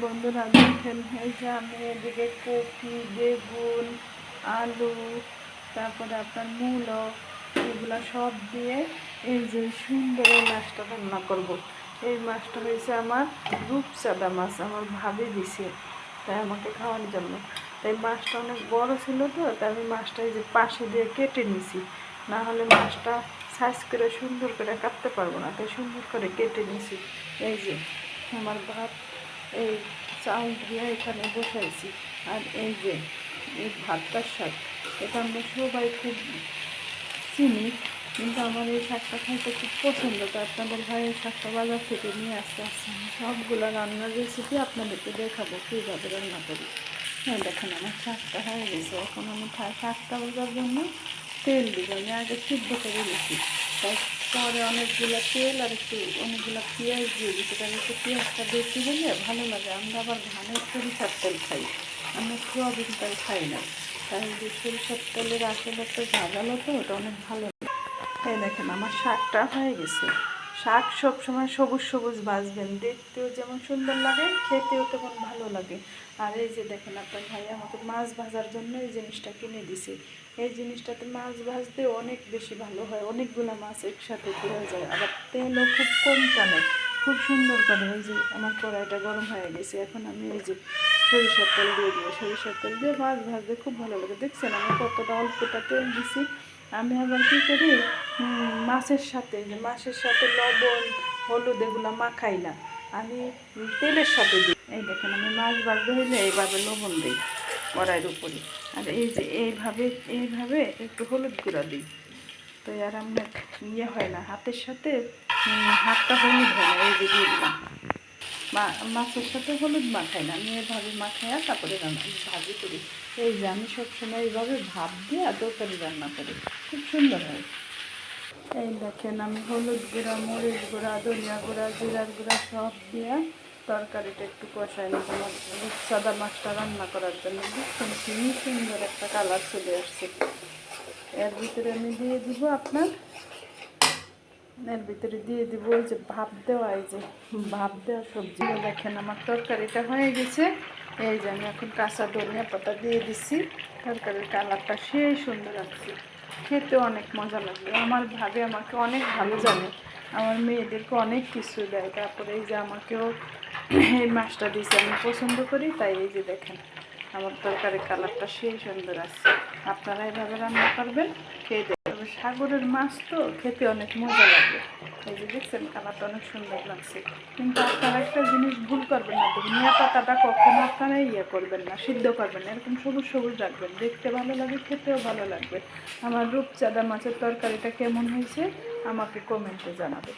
বন্ধুরা দেখেন, এই যে আমি এদিকে কপি, বেগুন, আলু, তারপরে আপনার মূলো, এগুলা সব দিয়ে এই যে সুন্দর এই মাছটা রান্না করব। এই মাছটা হয়েছে আমার রূপচাঁদা মাছ, আমার ভাবি দিছে তাই আমাকে খাওয়ার জন্য। তাই মাছটা অনেক বড় ছিল, তো তাই আমি মাছটা এই যে পাশে দিয়ে কেটে নিছি, না হলে মাছটা সাইজ করে সুন্দর করে কাটতে পারবো না, তাই সুন্দর করে কেটে নিছি। এই যে আমার ভাত, এই চাউল দিয়ে এখানে বসাইছি। আর এই যে এই ভাতটার শাক, এটা আমরা সবাই খুব চিনি, কিন্তু আমার এই শাকটা খাইতে খুব পছন্দ। তো আপনাদের ভাই এই শাকটা বাজার থেকে নিয়ে আসতে আসছে। আমি সবগুলো রান্নার রেসিপি আপনাদেরকে দেখাবো কীভাবে রান্না করি। হ্যাঁ দেখেন, আমার শাকটা হয়ে গেছে। এখন আমি শাকটা ভাজার জন্য তেল দিব। আমি আগে সিদ্ধ করে দিচ্ছি, তারপরে অনেকগুলো তেল আর একটু অনেকগুলো পেঁয়াজ দিয়ে দিচ্ছি, কারণ একটু পেঁয়াজটা বেশি হলে ভালো লাগে। আমরা আবার ধানের সরিষার তেল খাই, আমরা সোয়াবিন তেল খাই না। তাই যে সরিষার তেলের আসলে তো ভাজালো, তো ওটা অনেক ভালো। এই দেখেন, আমার শাকটা হয়ে গেছে। শাক সবসময় সবুজ সবুজ ভাজবেন, দেখতেও যেমন সুন্দর লাগে, খেতেও তেমন ভালো লাগে। আর এই যে দেখেন, আপনার ভাই আমাকে মাছ ভাজার জন্য এই জিনিসটা কিনে দিছে। এই জিনিসটাতে মাছ ভাজতে অনেক বেশি ভালো হয়, অনেকগুলো মাছ একসাথে দেওয়া যায়, আবার তেলও খুব কম টানে, খুব সুন্দর করে। এই যে আমার কড়াইটা গরম হয়ে গেছে, এখন আমি এই যে সরিষার তেল দিয়ে দিব। সরিষার তেল দিয়ে মাছ ভাজতে খুব ভালো লাগে। দেখছেন আমি কতটা অল্পটা তেল দিছি। আমি আবার কী করি, মাছের সাথে লবণ, হলুদ এগুলো মাখাই না, আমি তেলের সাথে দিই। এই দেখেন, আমি মাছ ভাজতে হইলে এইভাবে লবণ দিই কড়াইয়ের উপরে, আর এই যে এইভাবে একটু হলুদ গুঁড়া দিই। তো আর আপনার হয় না, হাতের সাথে হাতটা হলুদ হয় না। এই যে দিয়ে দিলাম, মাছের সাথে হলুদ মাখাই না, আমি এভাবে মাখাইয়া তারপরে ভাজি করি। এই যে আমি সবসময় এইভাবে ভাপ দিয়ে তরকারি রান্না করি, খুব সুন্দর হয়। এই দেখেন, আমি হলুদ গুঁড়া, মরিচ গুঁড়া, ধনিয়া গুঁড়া, জিরার গুঁড়া সব দিয়ে তরকারিটা একটু কষাই নিই আমার সাদা মাছটা রান্না করার জন্য। দেখছেন কি সুন্দর একটা কালার চলে আসছে। এর ভিতরে আমি দিয়ে দিব এর ভিতরে দিয়ে দিব ওই যে ভাপ দেওয়া, এই যে ভাপ দেওয়া সবজি। দেখেন আমার তরকারিটা হয়ে গেছে। এই যে আমি এখন কাঁচা ধনিয়া পাতা দিয়ে দিচ্ছি। তরকারির কালারটা সেই সুন্দর আসছে, খেতে অনেক মজা লাগবে। আমার ভাবে আমাকে অনেক ভালো জানে, আমার মেয়েদেরকে অনেক কিছু দেয়। তারপরে এই যে আমাকেও এই মাছটা দিয়েছে, আমি পছন্দ করি, তাই এই যে দেখেন আমার তরকারির কালারটা সেই সুন্দর আসছে। আপনারা এভাবে রান্না করবেন, খেয়ে দেখবেন। সাগরের মাছ তো খেতে অনেক মজা লাগে। এই যে দেখছেন কালারটা অনেক সুন্দর লাগছে। কিন্তু আপনারা একটা জিনিস ভুল করবেন না, ধনিয়া পাতাটা কখনো আপনারা করবেন না, সিদ্ধ করবেন না, এরকম সবুজ সবুজ রাখবেন, দেখতে ভালো লাগে, খেতেও ভালো লাগবে। আমার রূপচাঁদা মাছের তরকারিটা কেমন হয়েছে আমাকে কমেন্টে জানাবেন।